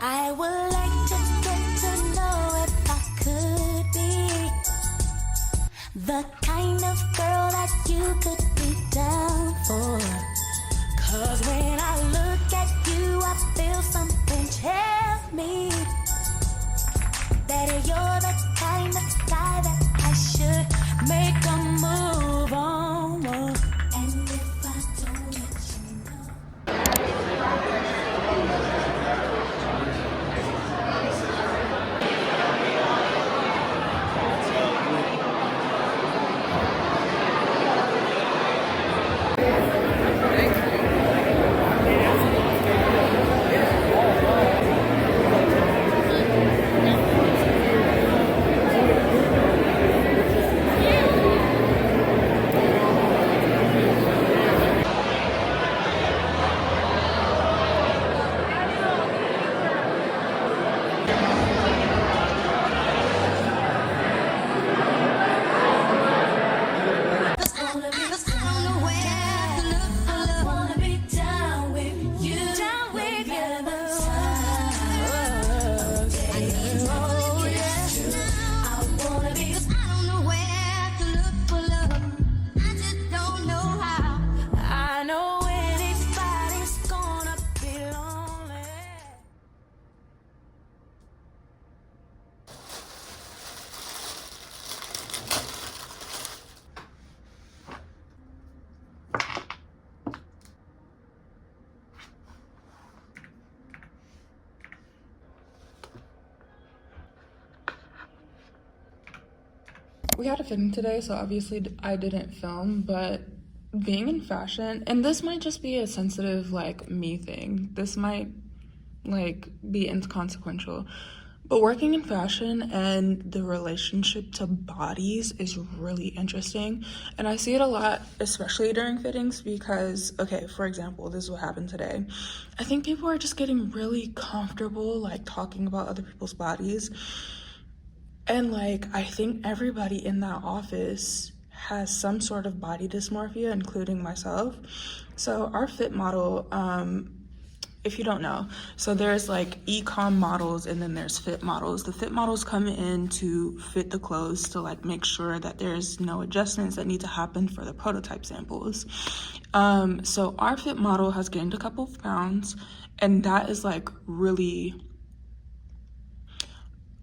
I would like to get to know if I could be the kind of girl that you could be down for. 'Cause when I look at you, I feel something tell me that you're the kind of guy that I should make a move on. And if I don't let you know. We had a fitting today, so obviously I didn't film, but being in fashion, and this might just be a sensitive, like, me thing. This might, like, be inconsequential. But working in fashion and the relationship to bodies is really interesting. And I see it a lot, especially during fittings, because, okay, for example, this is what happened today. I think people are just getting really comfortable, like, talking about other people's bodies. And, like, I think everybody in that office has some sort of body dysmorphia, including myself. So our fit model, if you don't know, so there's like e-com models and then there's fit models. The fit models come in to fit the clothes to like make sure that there's no adjustments that need to happen for the prototype samples. So our fit model has gained a couple of pounds, and that is like really...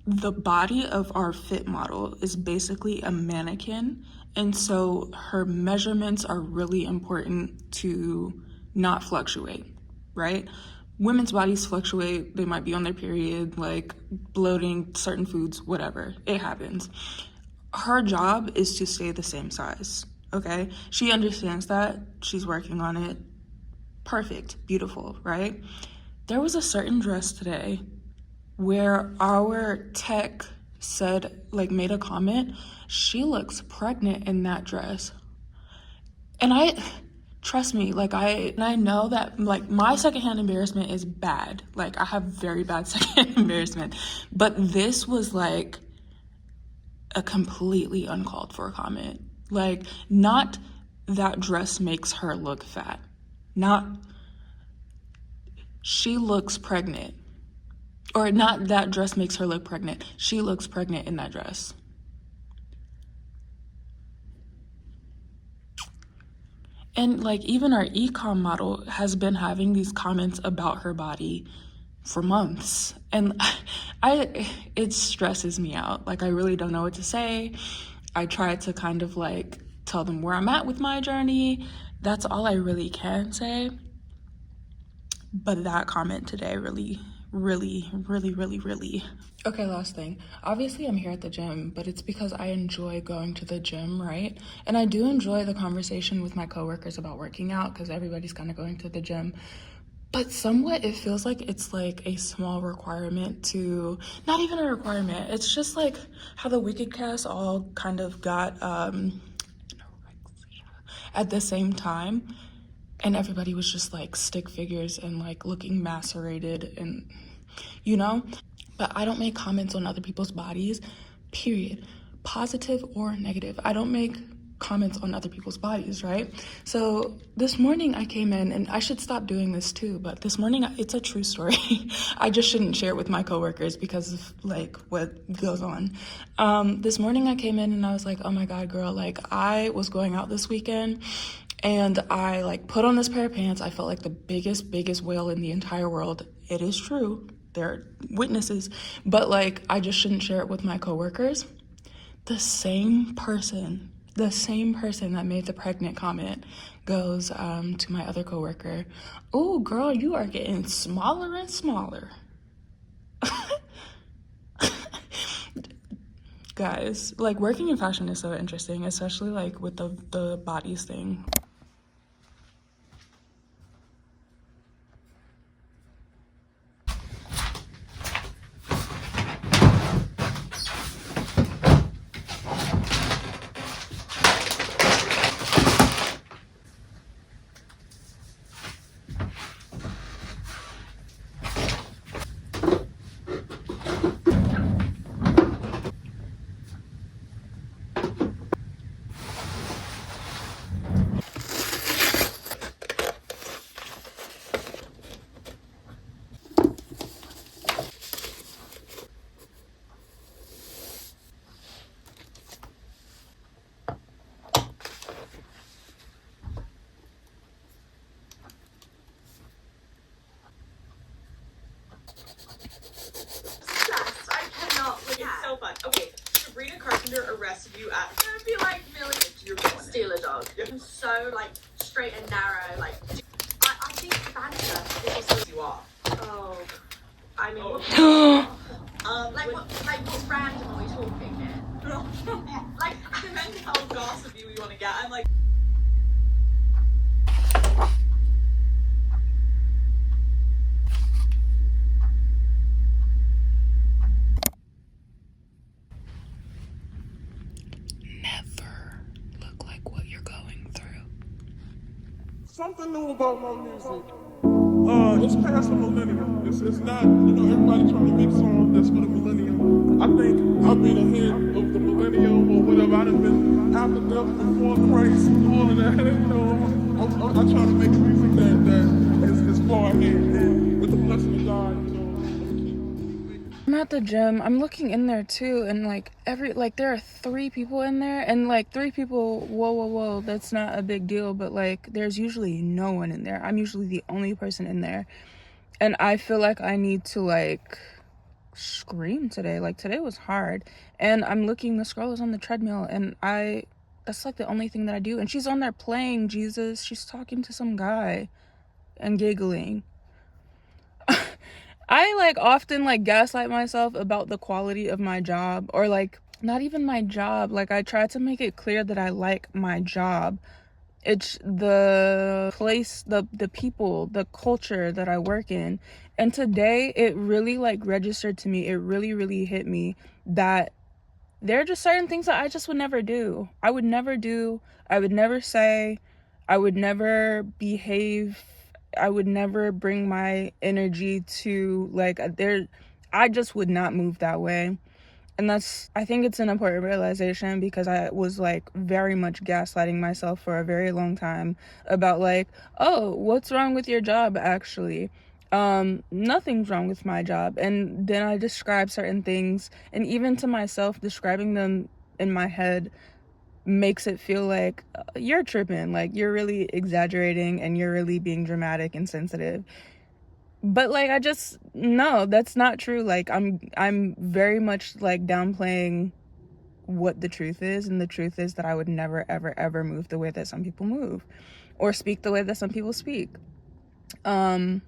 The body of our fit model is basically a mannequin, and so her measurements are really important to not fluctuate, right? Women's bodies fluctuate. They might be on their period, like bloating, certain foods, whatever. It happens. Her job is to stay the same size, okay? She understands that. She's working on it. Perfect, beautiful, right? There was a certain dress today where our tech said, like, made a comment, she looks pregnant in that dress. And trust me, like, I know that, like, my secondhand embarrassment is bad. Like, I have very bad secondhand embarrassment. But this was, like, a completely uncalled for comment. Like, not that dress makes her look fat. Not, she looks pregnant. Or not that dress makes her look pregnant. She looks pregnant in that dress. And like even our e-com model has been having these comments about her body for months. And it stresses me out. Like I really don't know what to say. I try to kind of like tell them where I'm at with my journey. That's all I really can say. But that comment today really. Okay, last thing. Obviously, I'm here at the gym, but it's because I enjoy going to the gym, right? And I do enjoy the conversation with my coworkers about working out because everybody's kind of going to the gym. But somewhat, it feels like it's like a small requirement to, not even a requirement. It's just like how the Wicked cast all kind of got at the same time. And everybody was just like stick figures and like looking macerated and, you know? But I don't make comments on other people's bodies, period. Positive or negative. I don't make comments on other people's bodies, right? So this morning I came in, and I should stop doing this too, but this morning, it's a true story. I just shouldn't share it with my coworkers because of like what goes on. This morning I came in and I was like, oh my God, girl, like I was going out this weekend and I like put on this pair of pants. I felt like the biggest whale in the entire world. It is true. There are witnesses, but like I just shouldn't share it with my coworkers. The same person that made the pregnant comment goes to my other coworker, oh girl, you are getting smaller and smaller. Guys, like working in fashion is so interesting, especially like with the bodies thing. Okay, Sabrina Carpenter arrested you at. It's gonna be like Millie. You're going steal a dog. Yep. So like straight and narrow. Like I think banter is also you are. Oh, I mean, what random are we talking here? Like depending how gossipy we want to get. I'm like. Something new about my music. It's past the millennium. It's not, everybody trying to make songs that's for the millennium. I think I've been ahead of the millennium or whatever. I done been after death before Christ, all of that. I try to make music that is far ahead. And with the blessing of God, I'm at the gym. I'm looking in there too, and like there are 3 people in there, and like 3 people, whoa, that's not a big deal, but like there's usually no one in there. I'm usually the only person in there, and I feel like I need to like scream today. Like today was hard, and I'm looking, this girl is on the treadmill, and that's like the only thing that I do, and she's on there playing Jesus. She's talking to some guy and giggling. I like often like gaslight myself about the quality of my job, or like not even my job. Like I try to make it clear that I like my job. It's the place, the people, the culture that I work in. And today it really like registered to me. It really hit me that there are just certain things that I just would never do. I would never do. I would never say. I would never behave. I would never bring my energy to like I just would not move that way. And I think it's an important realization, because I was like very much gaslighting myself for a very long time about like, oh, what's wrong with your job actually? Nothing's wrong with my job. And then I describe certain things, and even to myself, describing them in my head makes it feel like you're tripping, like you're really exaggerating and you're really being dramatic and sensitive. But like no, that's not true. Like I'm very much like downplaying what the truth is, and the truth is that I would never ever move the way that some people move, or speak the way that some people speak. I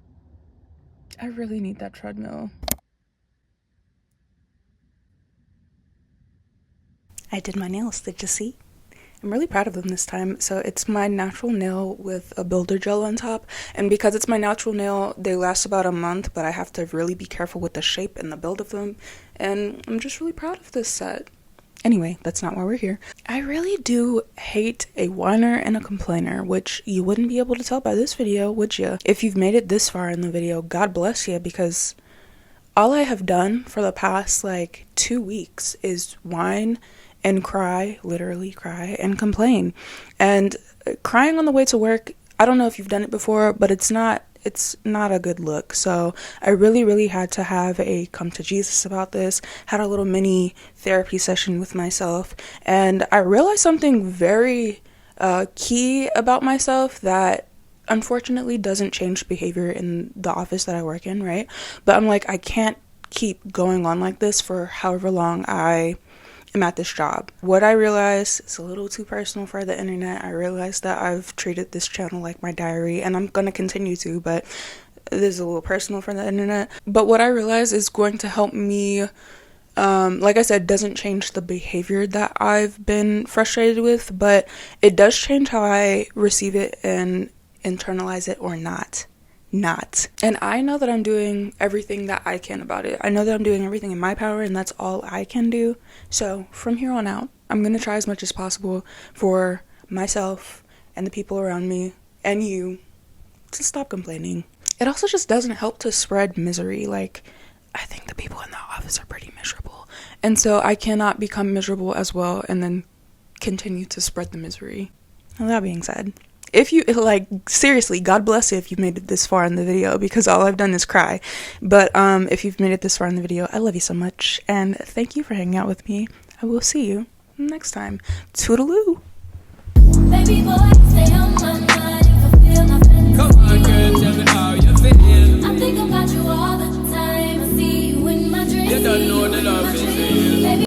really need that treadmill. I did my nails, did you see? I'm really proud of them this time. So it's my natural nail with a builder gel on top, and because it's my natural nail, they last about a month, but I have to really be careful with the shape and the build of them, and I'm just really proud of this set. Anyway, that's not why we're here. I really do hate a whiner and a complainer, which you wouldn't be able to tell by this video, would you? If you've made it this far in the video, God bless you, because all I have done for the past like 2 weeks is whine and cry, literally cry, and complain. And crying on the way to work, I don't know if you've done it before, but it's not a good look. So I really had to have a come to Jesus about this, had a little mini therapy session with myself, and I realized something very key about myself that unfortunately doesn't change behavior in the office that I work in, right? But I'm like, I can't keep going on like this for however long I am at this job. What I realized is a little too personal for the internet. I realized that I've treated this channel like my diary, and I'm gonna continue to, but this is a little personal for the internet. But what I realized is going to help me, like I said, doesn't change the behavior that I've been frustrated with, but it does change how I receive it and internalize it or not. And I know that I'm doing everything that I can about it. I know that I'm doing everything in my power, and that's all I can do. So from here on out, I'm gonna try as much as possible for myself and the people around me and you to stop complaining. It also just doesn't help to spread misery. Like, I think the people in the office are pretty miserable, and so I cannot become miserable as well and then continue to spread the misery. Well, that being said, if you, like, seriously, God bless you if you've made it this far in the video, because all I've done is cry. But if you've made it this far in the video, I love you so much, and thank you for hanging out with me. I will see you next time. Toodaloo! Baby boy.